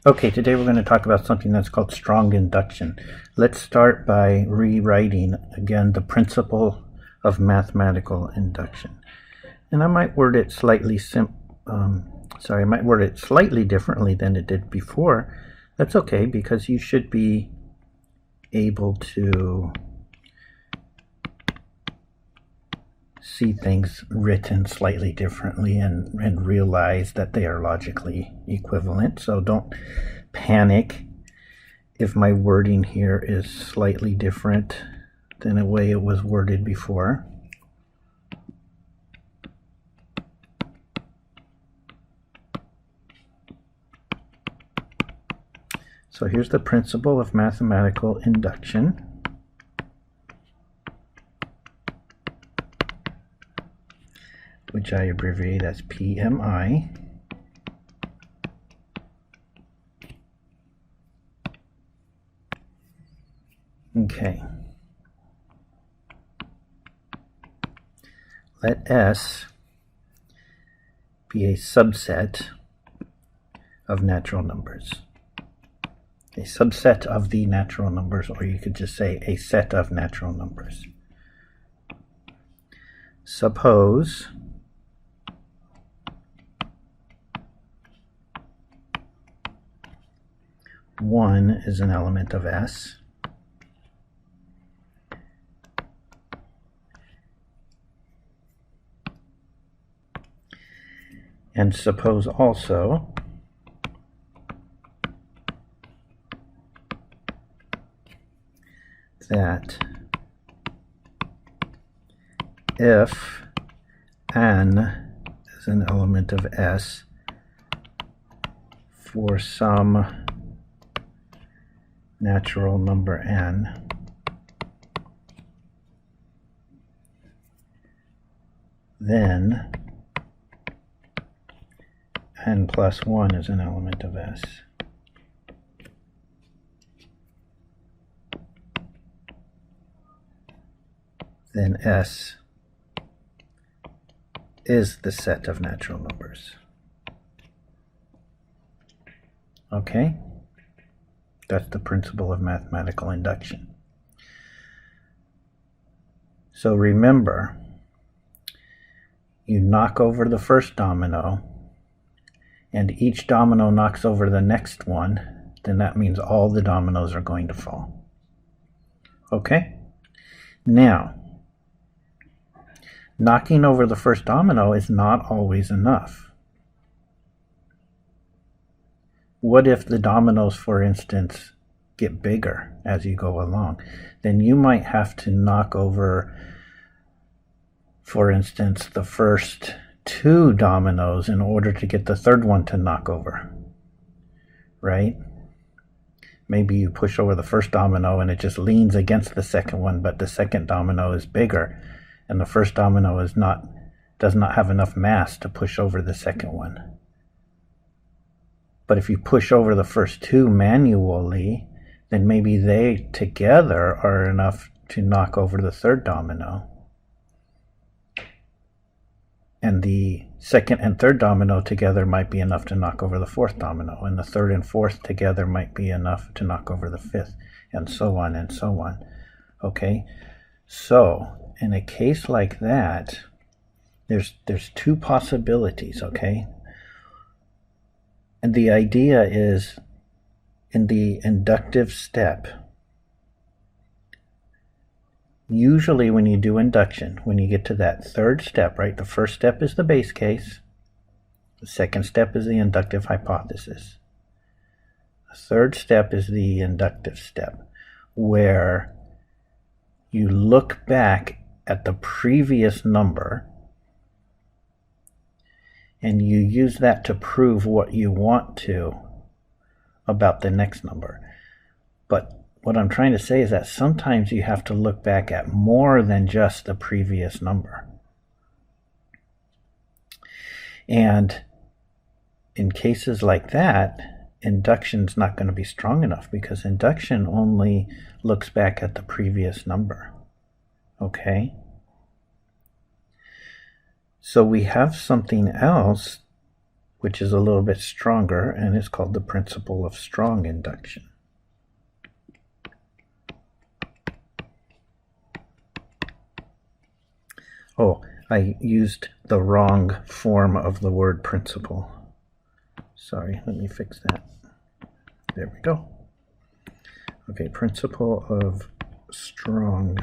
Okay, today we're going to talk about something that's called strong induction. Let's start by rewriting again the principle of mathematical induction. And I might word it slightly differently than it did before. That's okay, because you should be able to see things written slightly differently and realize that they are logically equivalent. So don't panic if my wording here is slightly different than the way it was worded before. So here's the principle of mathematical induction. Which I abbreviate as PMI. Okay. Let S be a subset of natural numbers. A subset of the natural numbers, or you could just say a set of natural numbers. Suppose one is an element of S, and suppose also that if n is an element of S for some natural number n, then n plus 1 is an element of S. Then S is the set of natural numbers. Okay? That's the principle of mathematical induction. So remember, you knock over the first domino, and each domino knocks over the next one, then that means all the dominoes are going to fall. Okay? Now, knocking over the first domino is not always enough. What if the dominoes, for instance, get bigger as you go along? Then you might have to knock over, for instance, the first 2 dominoes in order to get the third one to knock over, right? Maybe you push over the first domino and it just leans against the second one, but the second domino is bigger, and the first domino does not have enough mass to push over the second one. But if you push over the first 2 manually, then maybe they together are enough to knock over the third domino. And the second and third domino together might be enough to knock over the fourth domino, and the third and fourth together might be enough to knock over the fifth, and so on and so on. Okay? So, in a case like that, there's 2 possibilities, okay? And the idea is, in the inductive step, usually when you do induction, when you get to that third step, right, the first step is the base case, the second step is the inductive hypothesis. The third step is the inductive step, where you look back at the previous number and you use that to prove what you want to about the next number. But what I'm trying to say is that sometimes you have to look back at more than just the previous number. And in cases like that, induction's not going to be strong enough, because induction only looks back at the previous number. Okay? So we have something else which is a little bit stronger, and it's called the principle of strong induction. Oh, I used the wrong form of the word principle. Sorry, let me fix that. There we go. Okay, principle of strong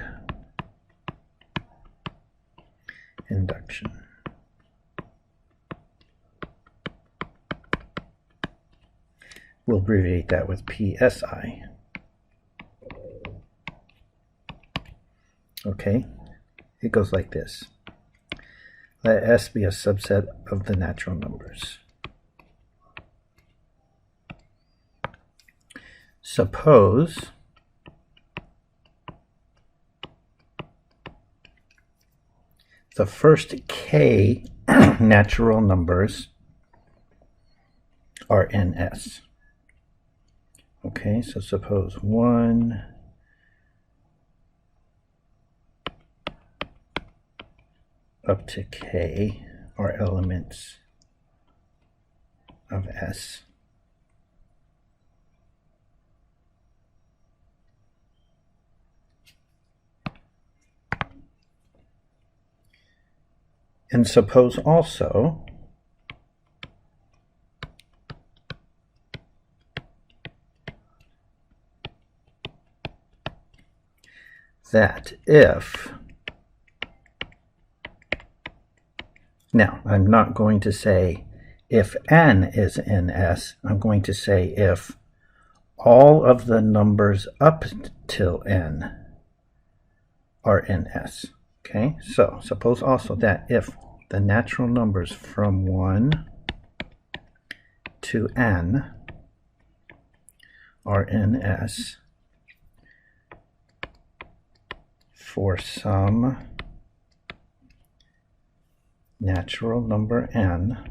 induction. We'll abbreviate that with PSI. Okay, it goes like this. Let S be a subset of the natural numbers. Suppose the first k natural numbers are in S. Okay, so suppose 1 up to k are elements of S. And suppose also that if, now I'm not going to say if n is in S, I'm going to say if all of the numbers up till n are in S. Okay, so suppose also that if the natural numbers from 1 to n are in S for some natural number n,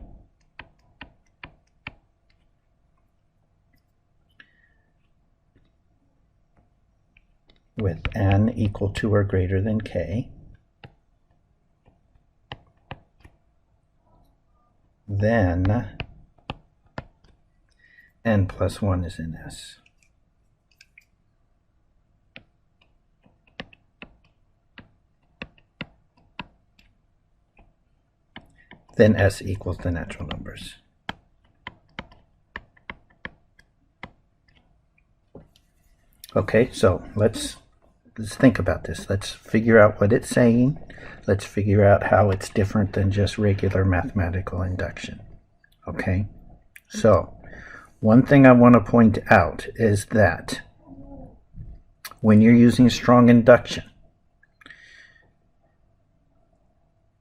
with n equal to or greater than k, then n plus 1 is in S. Then S equals the natural numbers. Okay, so let's think about this. Let's figure out what it's saying. Let's figure out how it's different than just regular mathematical induction. Okay, so one thing I want to point out is that when you're using strong induction,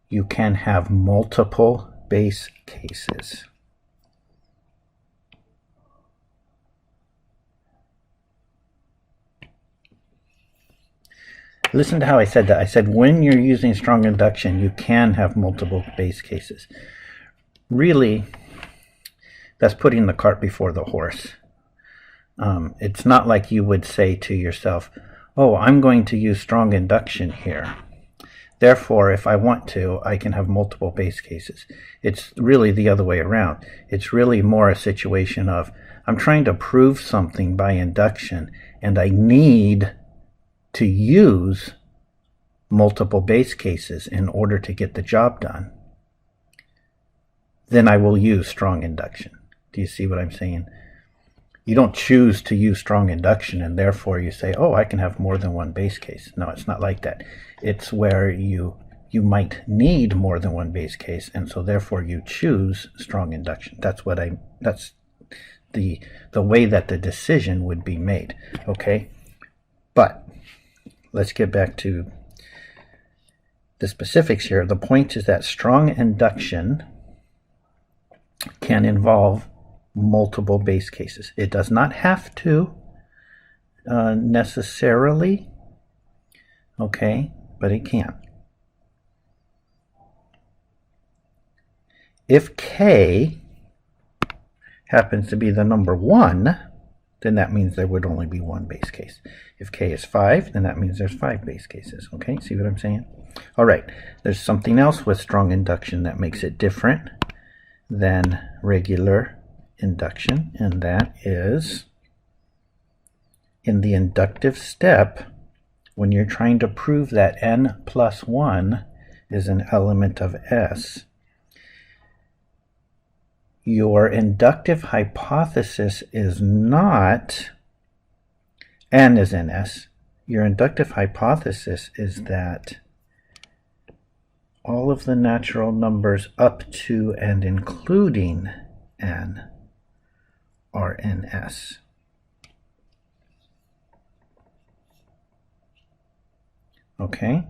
you can have multiple base cases. Listen to how I said that. I said when you're using strong induction, you can have multiple base cases. Really, that's putting the cart before the horse. It's not like you would say to yourself, oh, I'm going to use strong induction here. Therefore, if I want to, I can have multiple base cases. It's really the other way around. It's really more a situation of, I'm trying to prove something by induction, and I need to use multiple base cases in order to get the job done. Then I will use strong induction. Do you see what I'm saying? You don't choose to use strong induction and therefore you say, oh, I can have more than one base case. No, it's not like that. It's where you might need more than one base case, and so therefore you choose strong induction. That's the way that the decision would be made. Okay? But let's get back to the specifics here. The point is that strong induction can involve multiple base cases. It does not have to necessarily, okay, but it can. If k happens to be the number 1, then that means there would only be one base case. If k is 5, then that means there's 5 base cases. Okay, see what I'm saying? All right, there's something else with strong induction that makes it different. than regular induction, and that is in the inductive step, when you're trying to prove that n plus 1 is an element of S, your inductive hypothesis is not n is in S. Your inductive hypothesis is that all of the natural numbers up to and including n are in S. Okay?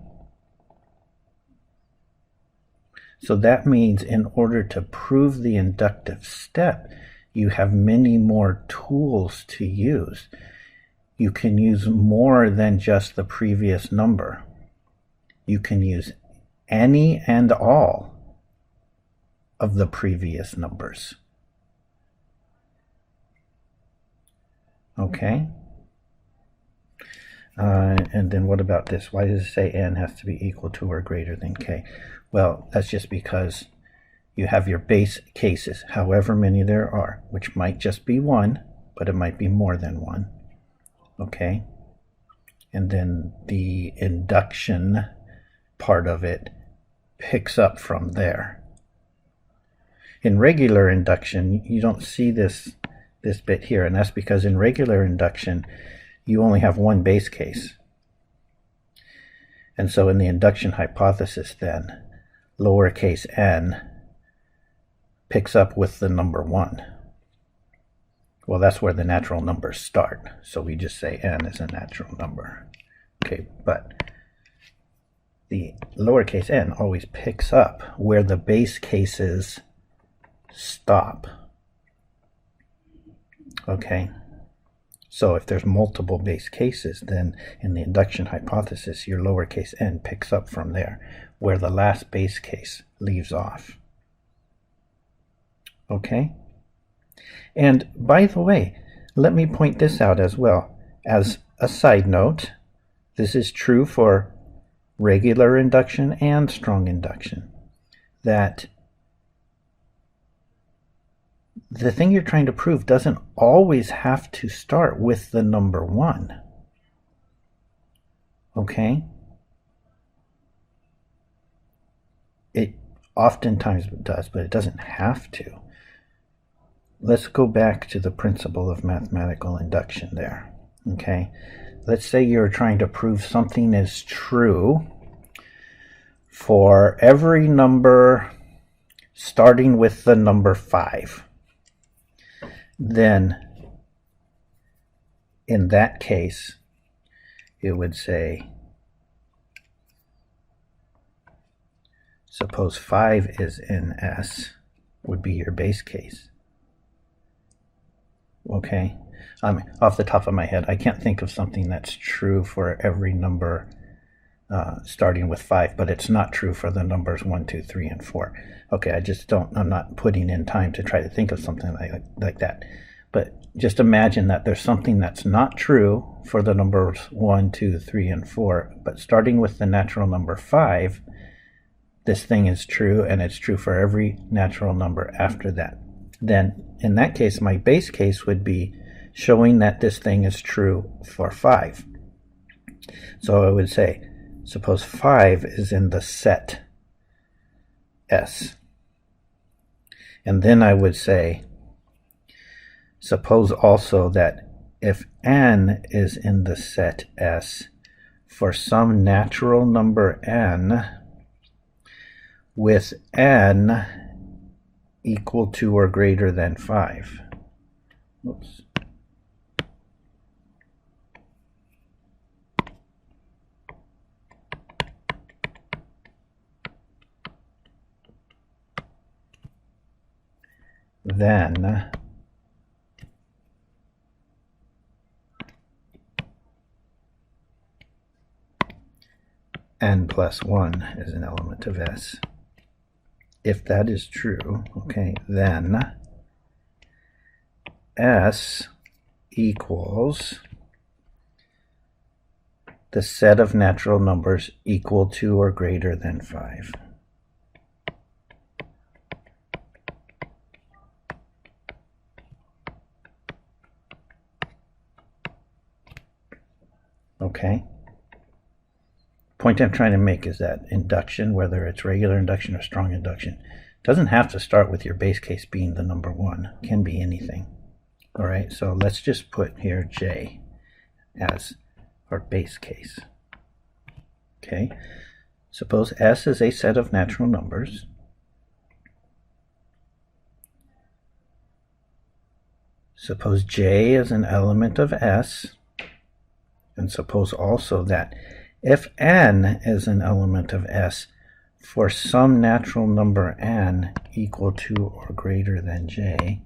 So that means in order to prove the inductive step, you have many more tools to use. You can use more than just the previous number. You can use any and all of the previous numbers. Okay? And then what about this? Why does it say n has to be equal to or greater than k? Well, that's just because you have your base cases, however many there are, which might just be one, but it might be more than one. Okay? And then the induction part of it picks up from there. In regular induction, you don't see this bit here, and that's because in regular induction, you only have one base case. And so in the induction hypothesis then, lowercase n picks up with the number 1. Well, that's where the natural numbers start. So we just say n is a natural number. Okay, but the lowercase n always picks up where the base cases stop. Okay? So if there's multiple base cases, then in the induction hypothesis, your lowercase n picks up from there, where the last base case leaves off. Okay? And by the way, let me point this out as well. As a side note, this is true for regular induction and strong induction, that the thing you're trying to prove doesn't always have to start with the number 1. Okay? It oftentimes does, but it doesn't have to. Let's go back to the principle of mathematical induction there. Okay? Let's say you're trying to prove something is true for every number starting with the number 5. Then, in that case, it would say, suppose 5 is in S, would be your base case. Okay? Off the top of my head, I can't think of something that's true for every number starting with 5, but it's not true for the numbers 1, 2, 3, and 4. Okay, I'm not putting in time to try to think of something like that. But just imagine that there's something that's not true for the numbers 1, 2, 3, and 4, but starting with the natural number 5, this thing is true, and it's true for every natural number after that. Then, in that case, my base case would be showing that this thing is true for 5. So I would say, suppose 5 is in the set S. And then I would say, suppose also that if n is in the set S for some natural number n with n equal to or greater than 5. Whoops. Then n plus 1 is an element of S. If that is true, okay, then S equals the set of natural numbers equal to or greater than 5. Okay? Point I'm trying to make is that induction, whether it's regular induction or strong induction, doesn't have to start with your base case being the number 1. It can be anything. All right, so let's just put here J as our base case. Okay, suppose S is a set of natural numbers. Suppose J is an element of S, and suppose also that if N is an element of S for some natural number N equal to or greater than J,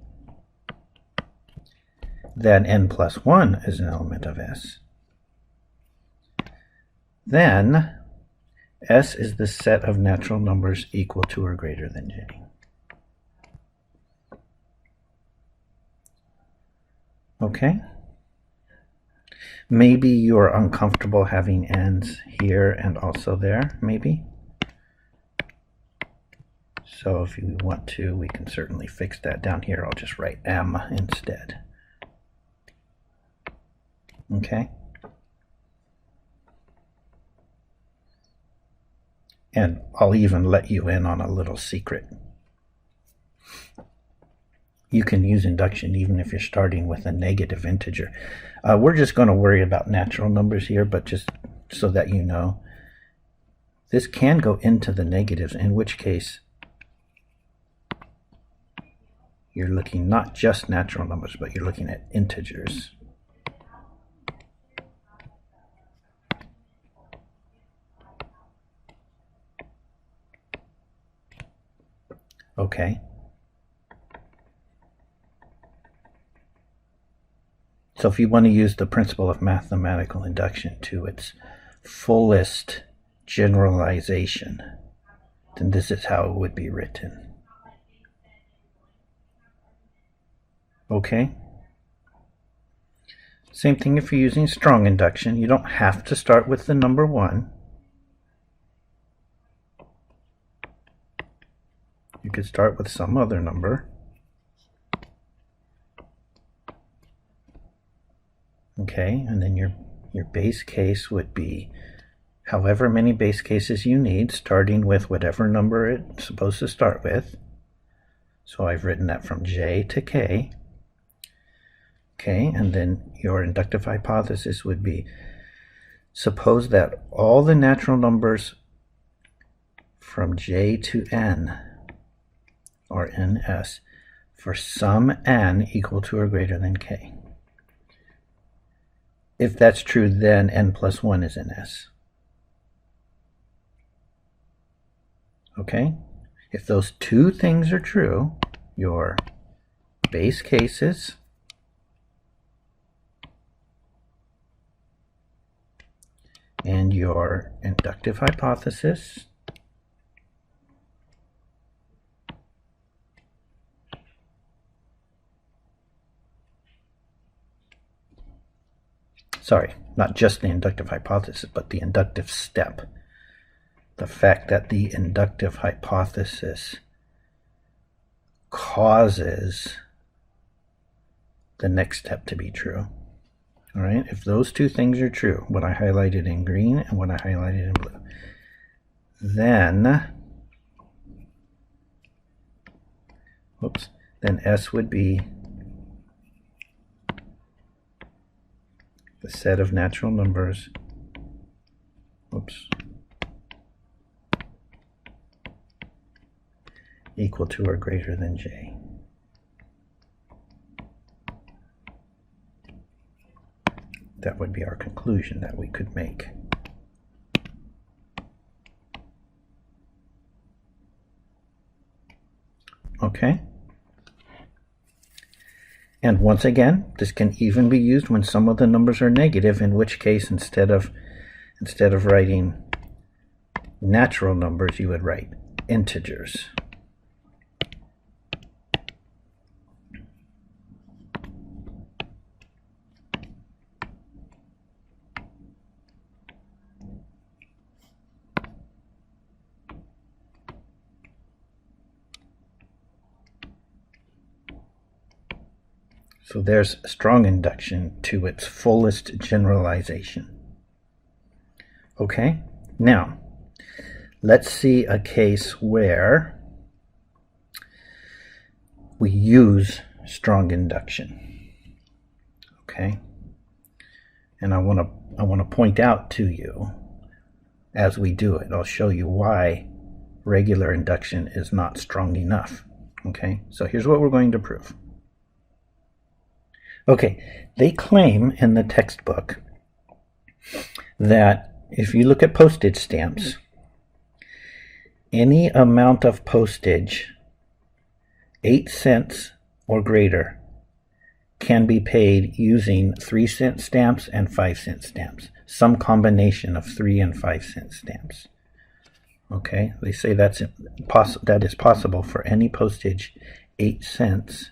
then N plus 1 is an element of S. Then S is the set of natural numbers equal to or greater than J. Okay? Maybe you're uncomfortable having N's here and also there, maybe. So if you want to, we can certainly fix that down here. I'll just write M instead. Okay? And I'll even let you in on a little secret. You can use induction even if you're starting with a negative integer. We're just going to worry about natural numbers here, but just so that you know, this can go into the negatives, in which case you're looking not just natural numbers, but you're looking at integers. Okay. So if you want to use the principle of mathematical induction to its fullest generalization, then this is how it would be written. Okay? Same thing if you're using strong induction. You don't have to start with the number 1. You could start with some other number. Okay, and then your base case would be however many base cases you need, starting with whatever number it's supposed to start with. So I've written that from J to K. Okay, and then your inductive hypothesis would be, suppose that all the natural numbers from J to N, or NS, for some N equal to or greater than K. If that's true, then N plus 1 is NS. Okay? If those two things are true, your base cases and your inductive hypothesis sorry, not just the inductive hypothesis, but the inductive step. The fact that the inductive hypothesis causes the next step to be true. All right, if those two things are true, what I highlighted in green and what I highlighted in blue, then S would be the set of natural numbers equal to or greater than J. That would be our conclusion that we could make. Okay? And once again, this can even be used when some of the numbers are negative, in which case instead of writing natural numbers, you would write integers. So there's strong induction to its fullest generalization. Okay, now let's see a case where we use strong induction. Okay, and I want to point out to you as we do it. I'll show you why regular induction is not strong enough. Okay, so here's what we're going to prove. Okay, they claim in the textbook that if you look at postage stamps, any amount of postage 8 cents or greater can be paid using 3-cent stamps and 5-cent stamps, some combination of 3 and 5-cent stamps. Okay, they say that is possible for any postage 8 cents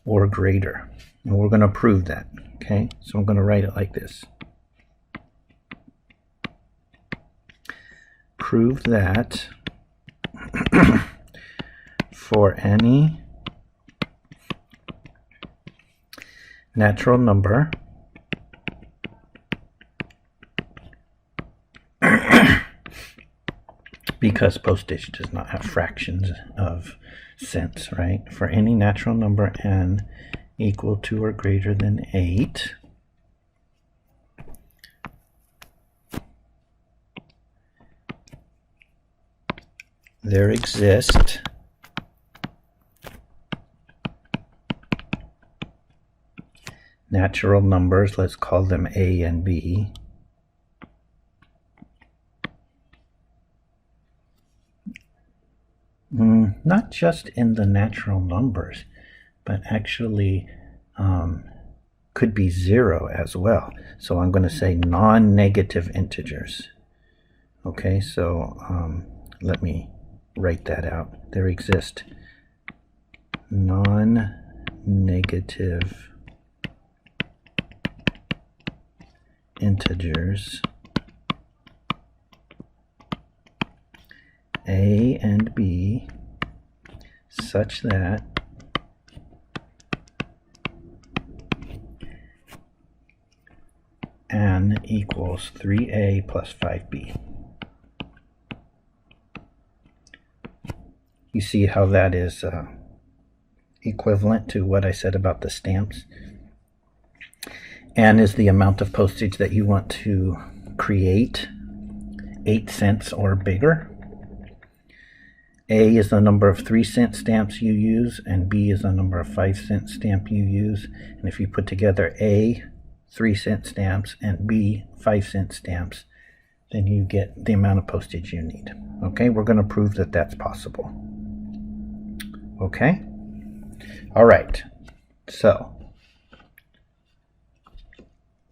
or greater. And we're going to prove that. Okay, so I'm going to write it like this. Prove that for any natural number because postage does not have fractions of cents, right? For any natural number n equal to or greater than 8, there exist natural numbers, let's call them a and b, not just in the natural numbers, but actually could be 0 as well. So I'm going to say non-negative integers. Okay, so let me write that out. There exist non-negative integers a and b such that n equals 3a plus 5b. You see how that is equivalent to what I said about the stamps? N is the amount of postage that you want to create, 8 cents or bigger. A is the number of 3-cent stamps you use, and B is the number of 5-cent stamp you use. And if you put together A, 3-cent stamps, and B, 5-cent stamps, then you get the amount of postage you need. Okay, we're going to prove that that's possible. Okay? All right. So,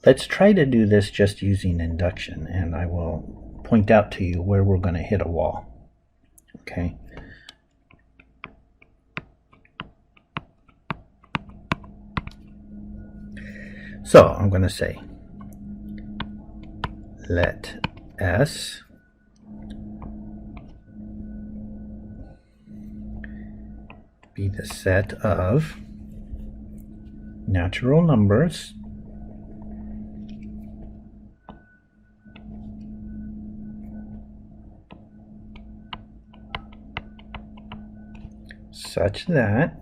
let's try to do this just using induction, and I will point out to you where we're going to hit a wall. Okay? So, I'm going to say, let S be the set of natural numbers such that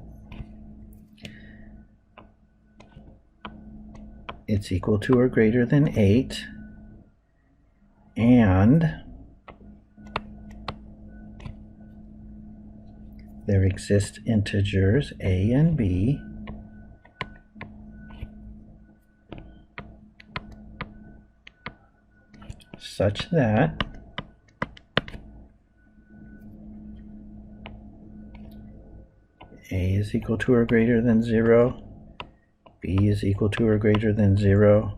it's equal to or greater than 8, and there exist integers a and b such that a is equal to or greater than 0, b is equal to or greater than 0,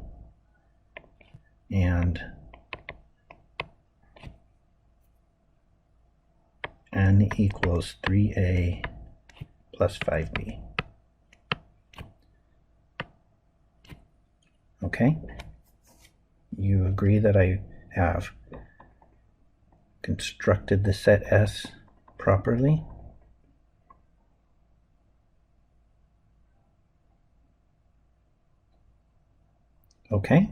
and n equals 3a plus 5b. Okay? You agree that I have constructed the set S properly? Okay?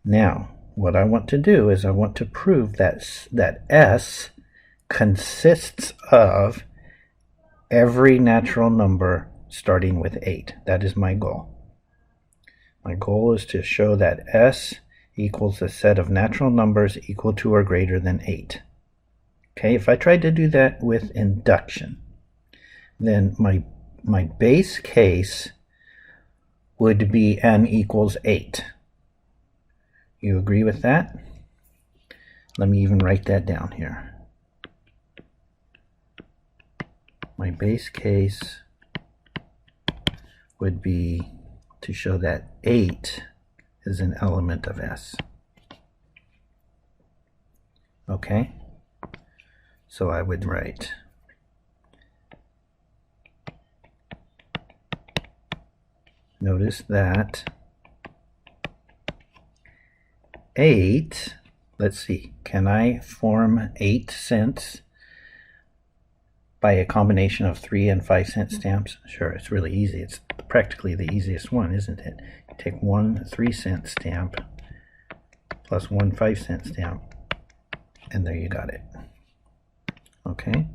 Now, what I want to do is I want to prove that S consists of every natural number starting with 8. That is my goal. My goal is to show that S equals a set of natural numbers equal to or greater than 8. Okay, if I tried to do that with induction, then my base case would be n equals 8. You agree with that? Let me even write that down here. My base case would be to show that 8 is an element of S. Okay? So I would write notice that 8, let's see, can I form 8 cents by a combination of 3 and 5 cent stamps? Sure, it's really easy. It's practically the easiest one, isn't it? You take one 3 cent stamp plus one 5 cent stamp, and there you got it. Okay?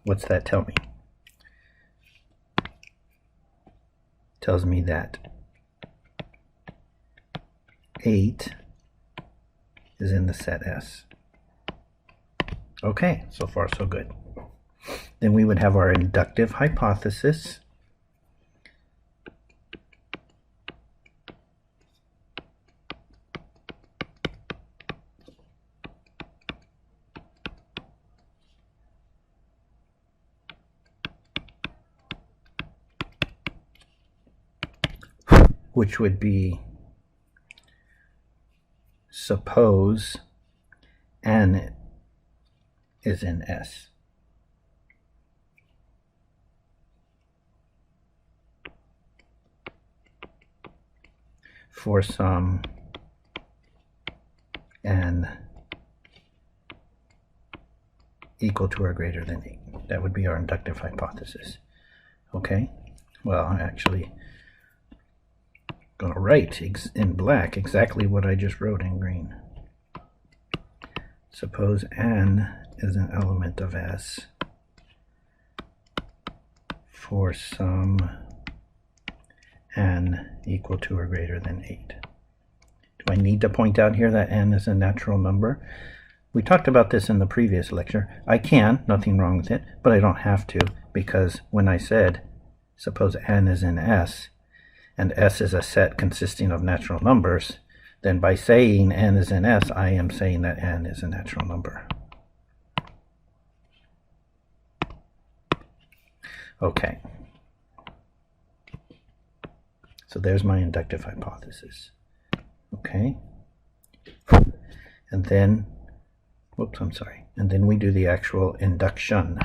What's that tell me? Tells me that 8 is in the set S. Okay, so far so good. Then we would have our inductive hypothesis. Which would be suppose n is in S. For some n equal to or greater than 8. That would be our inductive hypothesis. Okay? Well, I'm actually going to write in black exactly what I just wrote in green. Suppose n is an element of S for some n equal to or greater than 8. Do I need to point out here that n is a natural number? We talked about this in the previous lecture. I can, nothing wrong with it, but I don't have to, because when I said suppose n is in S, and S is a set consisting of natural numbers, then by saying n is in S, I am saying that n is a natural number. Okay. So there's my inductive hypothesis. Okay. And then, whoops, I'm sorry. And then we do the actual induction.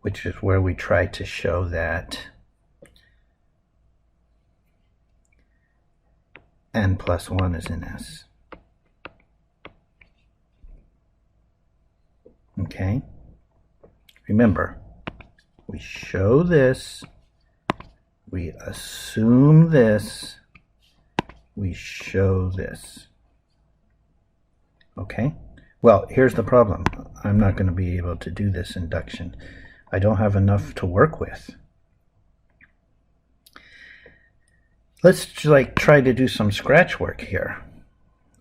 Which is where we try to show that n plus 1 is in S. Okay? Remember, we show this, we assume this, we show this. Okay? Well, here's the problem. I'm not going to be able to do this induction. I don't have enough to work with. Let's try to do some scratch work here.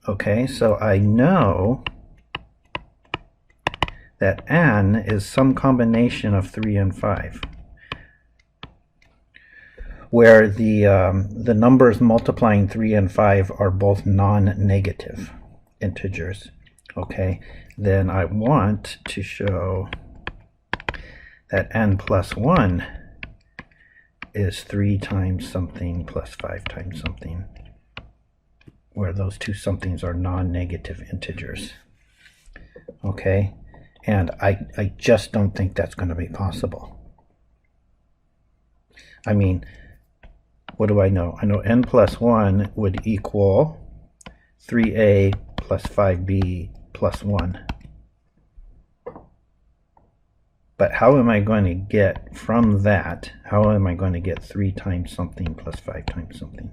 Okay, so I know that n is some combination of 3 and 5, where the numbers multiplying 3 and 5 are both non-negative integers. Okay, then I want to show that n plus 1 is 3 times something plus 5 times something, where those two somethings are non-negative integers. Okay, and I just don't think that's going to be possible. I mean, what do I know? I know n plus 1 would equal 3a plus 5b plus 1. But how am I going to get from that, how am I going to get 3 times something plus 5 times something?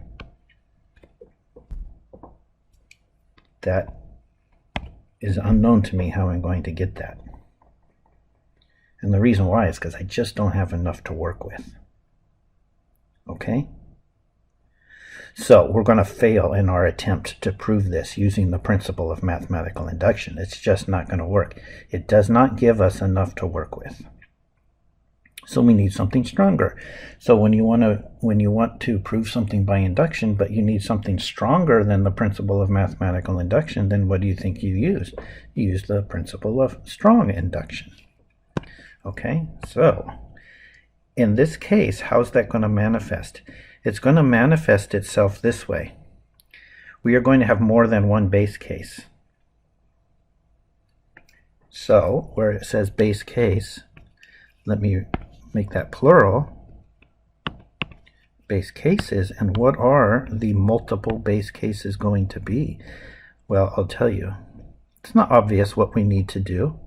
That is unknown to me, how I'm going to get that. And the reason why is because I just don't have enough to work with. Okay? So we're going to fail in our attempt to prove this using the principle of mathematical induction. It's just not going to work. It does not give us enough to work with. So we need something stronger. So when you want to prove something by induction, but you need something stronger than the principle of mathematical induction, then what do you think you use? You use the principle of strong induction. Okay, so in this case, how's that going to manifest? It's going to manifest itself this way. We are going to have more than one base case. So where it says base case, let me make that plural. Base cases. And what are the multiple base cases going to be? Well, I'll tell you. It's not obvious what we need to do.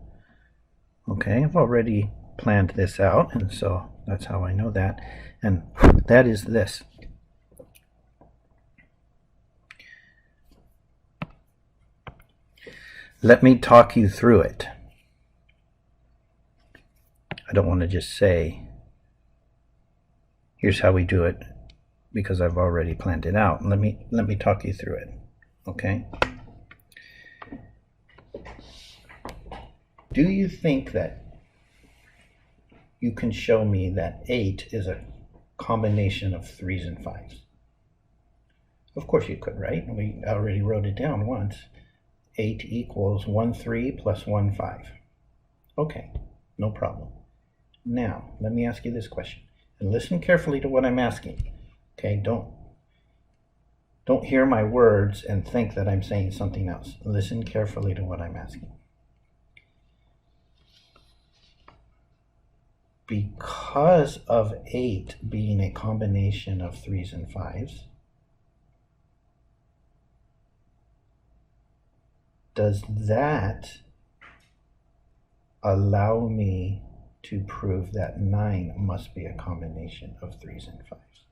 Okay, I've already planned this out, and so that's how I know that. And that is this. Let me talk you through it. I don't want to just say, here's how we do it, because I've already planned it out. Let me talk you through it. Okay? Do you think that you can show me that 8 is a combination of 3s and 5s? Of course you could, right? We already wrote it down once. 8 equals 1 3 plus 1 5. Okay, no problem. Now, let me ask you this question. And listen carefully to what I'm asking. Okay, don't hear my words and think that I'm saying something else. Listen carefully to what I'm asking. Because of 8 being a combination of 3s and 5s, does that allow me to prove that 9 must be a combination of 3s and 5s?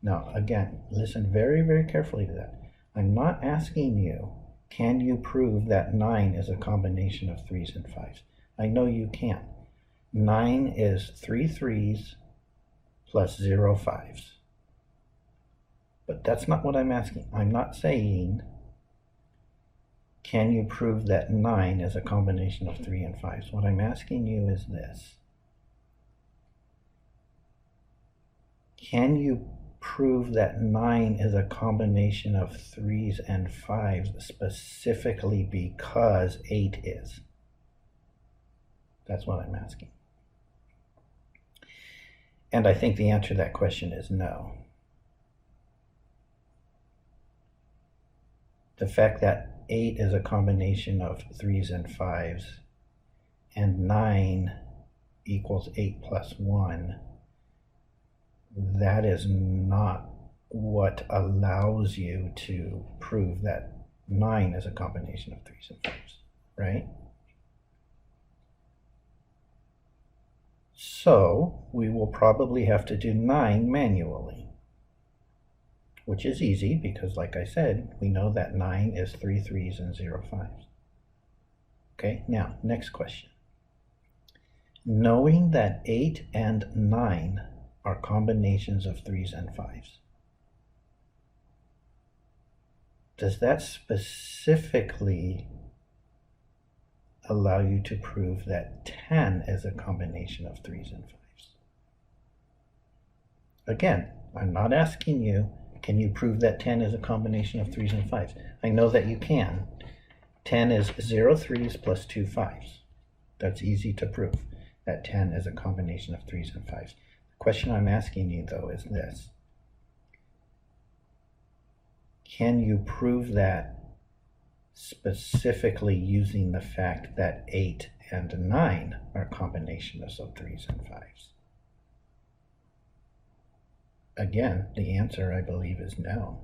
Now, again, listen very, very carefully to that. I'm not asking you, can you prove that 9 is a combination of 3s and 5s? I know you can. 9 is 3 3s plus 0 5s. But that's not what I'm asking. I'm not saying, can you prove that 9 is a combination of 3 and 5s? What I'm asking you is this. Can you prove that 9 is a combination of 3s and 5s specifically because 8 is? That's what I'm asking. And I think the answer to that question is no. The fact that 8 is a combination of 3s and 5s and 9 equals 8 plus 1, that is not what allows you to prove that 9 is a combination of 3s and 5s, right? So we will probably have to do 9 manually, which is easy because, like I said, we know that 9 is 3 3s and 0 5s. Okay, now, next question. Knowing that 8 and 9 are combinations of 3s and 5s, does that specifically allow you to prove that 10 is a combination of 3s and 5s? Again, I'm not asking you, can you prove that 10 is a combination of 3s and 5s? I know that you can. 10 is 0 3s plus 2 5s. That's easy to prove, that 10 is a combination of 3s and 5s. The question I'm asking you, though, is this. Can you prove that specifically using the fact that 8 and 9 are combinations of 3s and 5s? again, the answer, I believe, is no.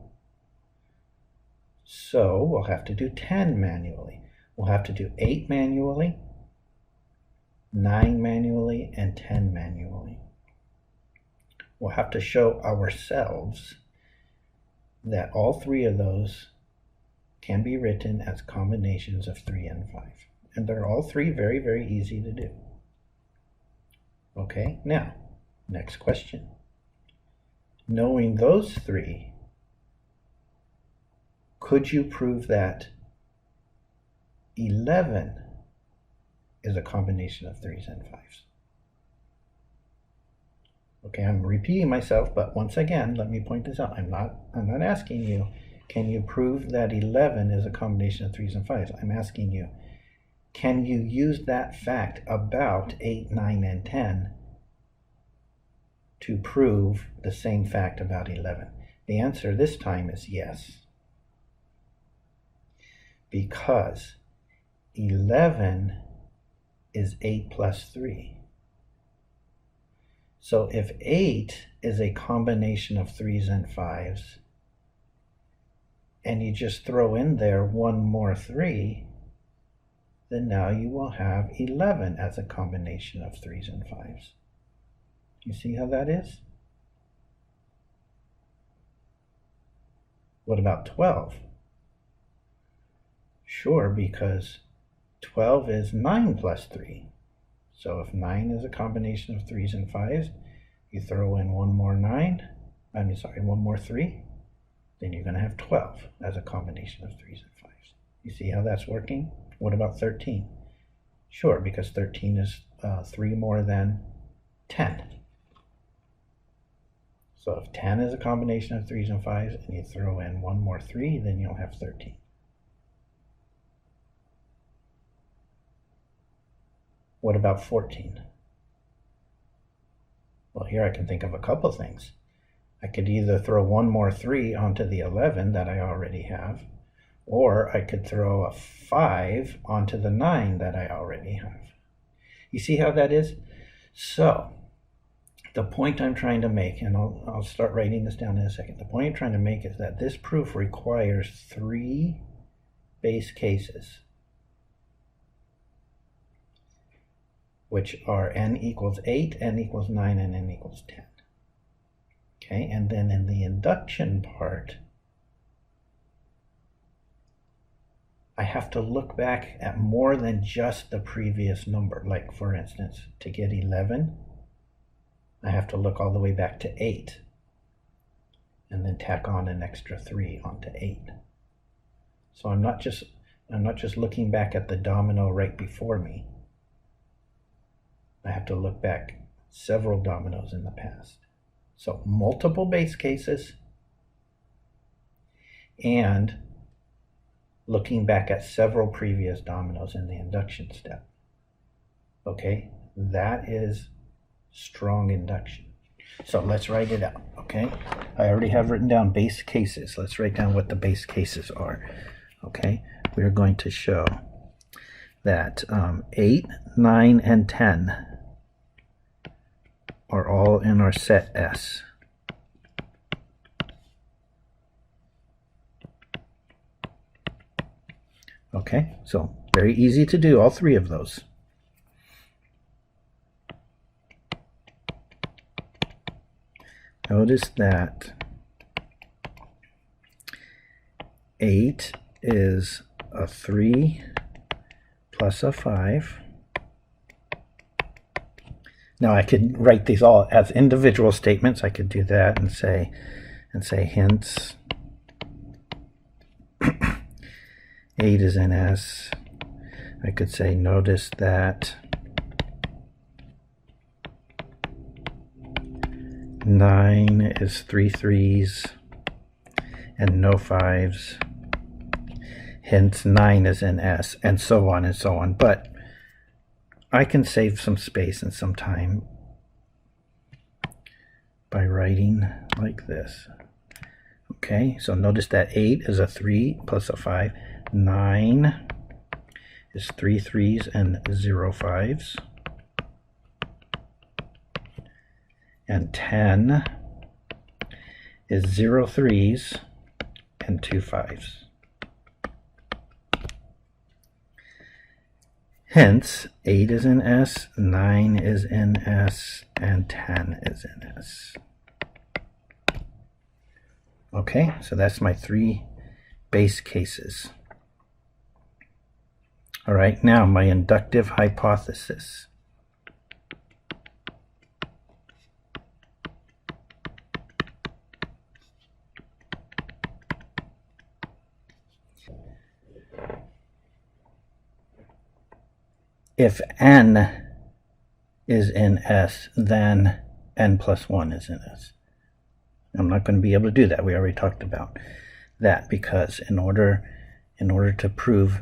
So we'll have to do 10 manually. We'll have to do 8 manually, 9 manually, and 10 manually. We'll have to show ourselves that all 3 of those can be written as combinations of 3 and 5. And they're all 3 very, very easy to do. Okay, now, next question. Knowing those 3, could you prove that 11 is a combination of 3s and 5s? Okay, I'm repeating myself, but once again, let me point this out. I'm not asking you, can you prove that 11 is a combination of 3s and 5s? I'm asking you, can you use that fact about 8, 9, and 10 to prove the same fact about 11? The answer this time is yes. Because 11 is 8 plus 3. So if 8 is a combination of 3s and 5s, and you just throw in there one more 3, then now you will have 11 as a combination of 3s and 5s. You see how that is? What about 12? Sure, because 12 is 9 plus 3. So if 9 is a combination of 3s and 5s, you throw in one more 3, then you're going to have 12 as a combination of 3s and 5s. You see how that's working? What about 13? Sure, because 13 is 3 more than 10. So if 10 is a combination of 3s and 5s, and you throw in one more 3, then you'll have 13. What about 14? Well, here I can think of a couple things. I could either throw one more 3 onto the 11 that I already have, or I could throw a 5 onto the 9 that I already have. You see how that is? So, the point I'm trying to make, and I'll start writing this down in a second. The point I'm trying to make is that this proof requires 3 base cases, which are n equals 8, n equals 9, and n equals 10. Okay, and then in the induction part, I have to look back at more than just the previous number. Like, for instance, to get 11, I have to look all the way back to 8, and then tack on an extra 3 onto 8. So I'm not just looking back at the domino right before me. I have to look back several dominoes in the past. So multiple base cases and looking back at several previous dominoes in the induction step. Okay, that is strong induction. So let's write it out, okay? I already have written down base cases. Let's write down what the base cases are, okay? We're going to show that 8, 9, and 10 are all in our set S. Okay, so very easy to do, all 3 of those. Notice that 8 is a 3 plus a 5. Now I could write these all as individual statements. I could do that and say hence 8 is in S. I could say notice that 9 is 3 3s and no 5s. Hence 9 is in S, and so on and so on. But I can save some space and some time by writing like this. Okay, so notice that 8 is a 3 plus a 5. 9 is 3 3s and 0 5s. And 10 is 0 3s and 2 5s. Hence, 8 is in S, 9 is in S, and 10 is in S. Okay, so that's my 3 base cases. All right, now my inductive hypothesis. If n is in S, then n plus 1 is in S. I'm not going to be able to do that. We already talked about that, because in order to prove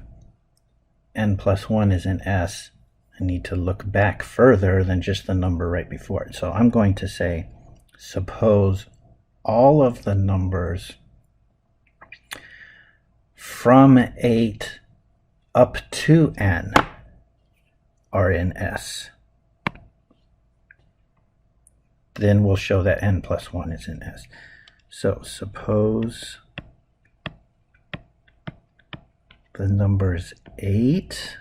n plus 1 is in S, I need to look back further than just the number right before it. So I'm going to say, suppose all of the numbers from 8 up to n are in S. Then we'll show that n plus 1 is in S. So suppose the numbers 8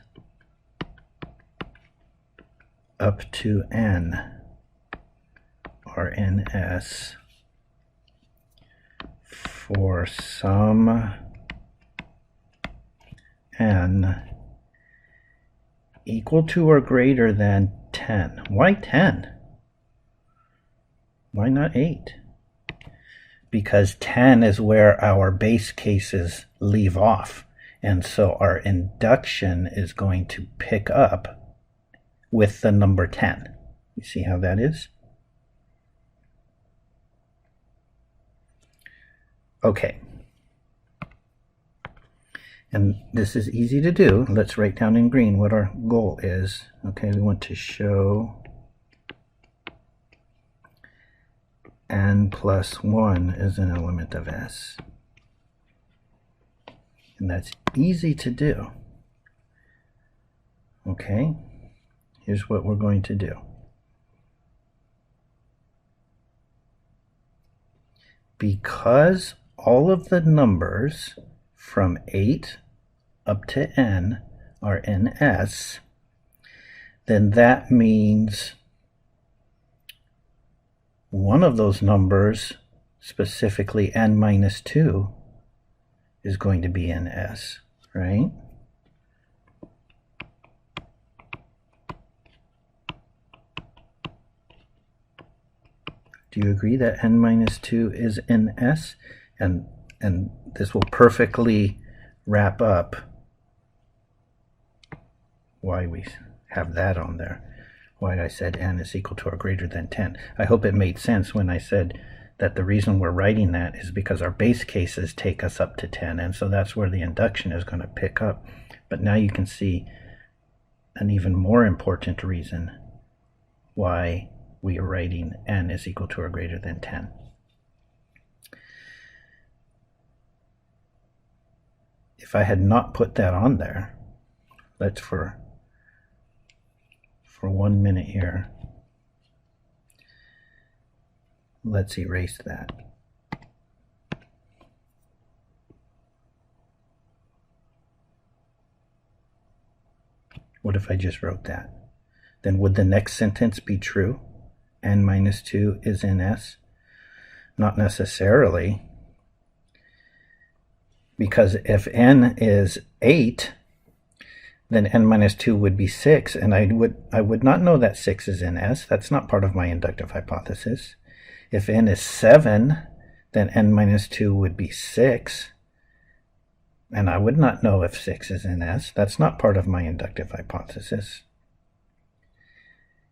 up to n are in S for some n equal to or greater than 10. Why 10? Why not 8? Because 10 is where our base cases leave off. And so our induction is going to pick up with the number 10. You see how that is? Okay. And this is easy to do. Let's write down in green what our goal is. Okay, we want to show n plus 1 is an element of S. And that's easy to do. Okay, here's what we're going to do. Because all of the numbers from 8 up to n are in S, then that means one of those numbers, specifically n minus 2, is going to be in S, right? Do you agree that n minus 2 is in S? And this will perfectly wrap up why we have that on there, why I said n is equal to or greater than 10. I hope it made sense when I said that the reason we're writing that is because our base cases take us up to 10, and so that's where the induction is going to pick up. But now you can see an even more important reason why we are writing n is equal to or greater than 10. If I had not put that on there, let's for 1 minute here, let's erase that. What if I just wrote that? Then would the next sentence be true? N minus 2 is in S? Not necessarily, because if n is 8, then n minus 2 would be 6, and I would not know that 6 is in S. That's not part of my inductive hypothesis. If n is 7, then n minus 2 would be 6, and I would not know if 6 is in S. That's not part of my inductive hypothesis.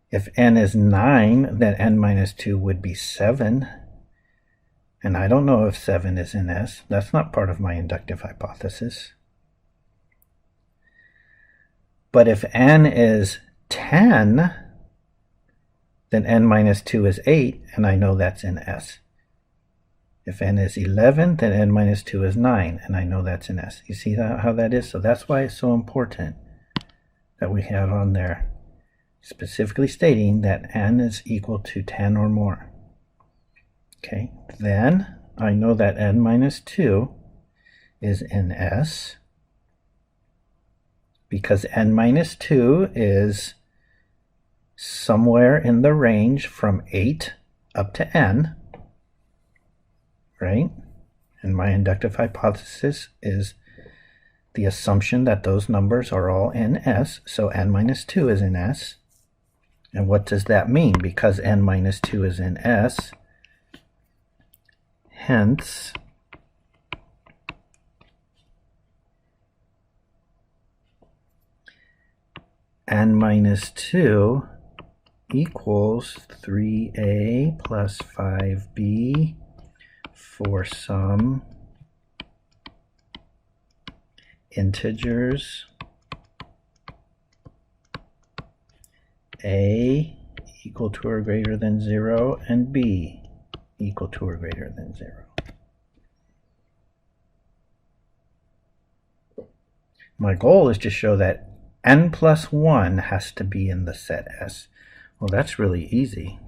If n is 9, then n minus 2 would be 7, and I don't know if 7 is in S. That's not part of my inductive hypothesis. But if n is 10, then n minus 2 is 8, and I know that's in S. If n is 11, then n minus 2 is 9, and I know that's in S. You see how that is? So that's why it's so important that we have on there specifically stating that n is equal to 10 or more. Okay, then I know that n minus 2 is in S, because n minus 2 is somewhere in the range from 8 up to n, right? And my inductive hypothesis is the assumption that those numbers are all in S, so n minus 2 is in S. And what does that mean? Because n minus 2 is in S, hence n minus 2 equals 3a plus 5b for some integers a equal to or greater than 0 and b equal to or greater than 0. My goal is to show that n plus 1 has to be in the set S. Well, that's really easy.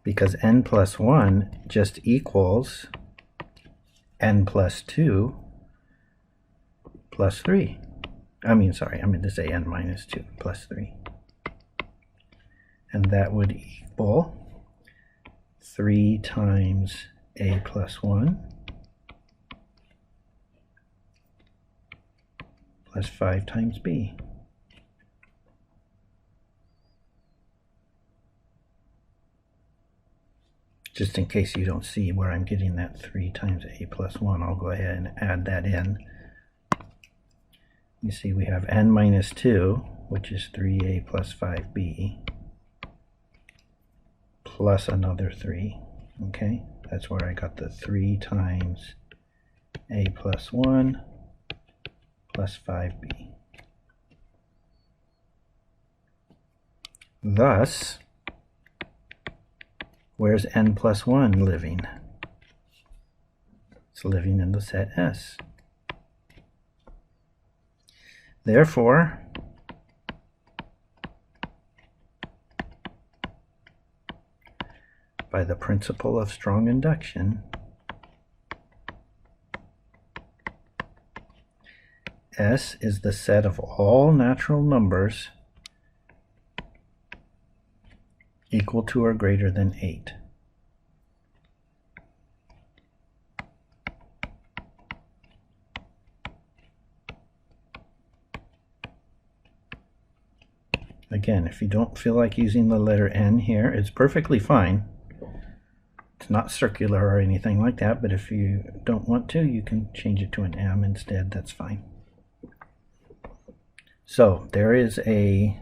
Because n plus 1 just equals n plus 2 plus 3. I mean to say n minus 2 plus 3. And that would equal 3 times a plus 1 plus 5 times b. Just in case you don't see where I'm getting that 3 times a plus 1, I'll go ahead and add that in. You see we have n minus 2, which is 3a plus 5b, plus another 3. Okay, that's where I got the 3 times a plus 1 plus 5b. Thus, where's n plus 1 living? It's living in the set S. Therefore, by the principle of strong induction, S is the set of all natural numbers equal to or greater than 8. Again, if you don't feel like using the letter n here, it's perfectly fine. It's not circular or anything like that, but if you don't want to, you can change it to an m instead. That's fine. So there is a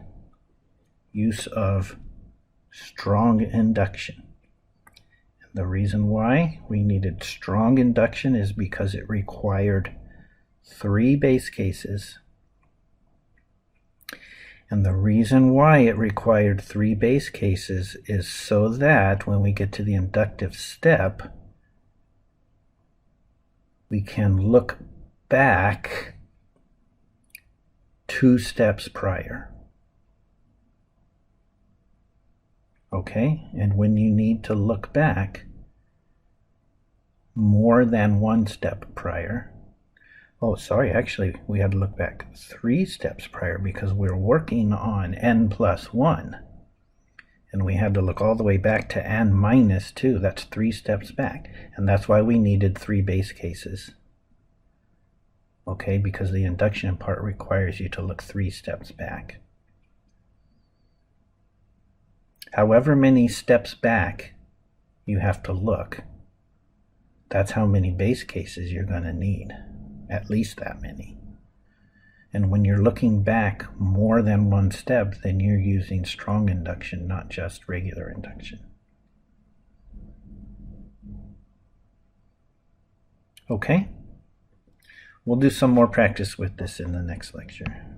use of strong induction. And the reason why we needed strong induction is because it required 3 base cases. And the reason why it required 3 base cases is so that when we get to the inductive step, we can look back 2 steps prior. Okay, and when you need to look back more than 1 step prior, actually we had to look back 3 steps prior because we're working on n plus 1. And we had to look all the way back to n minus 2. That's 3 steps back. And that's why we needed 3 base cases. Okay, because the induction part requires you to look 3 steps back. However many steps back you have to look, that's how many base cases you're going to need. At least that many. And when you're looking back more than 1 step, then you're using strong induction, not just regular induction. Okay? We'll do some more practice with this in the next lecture.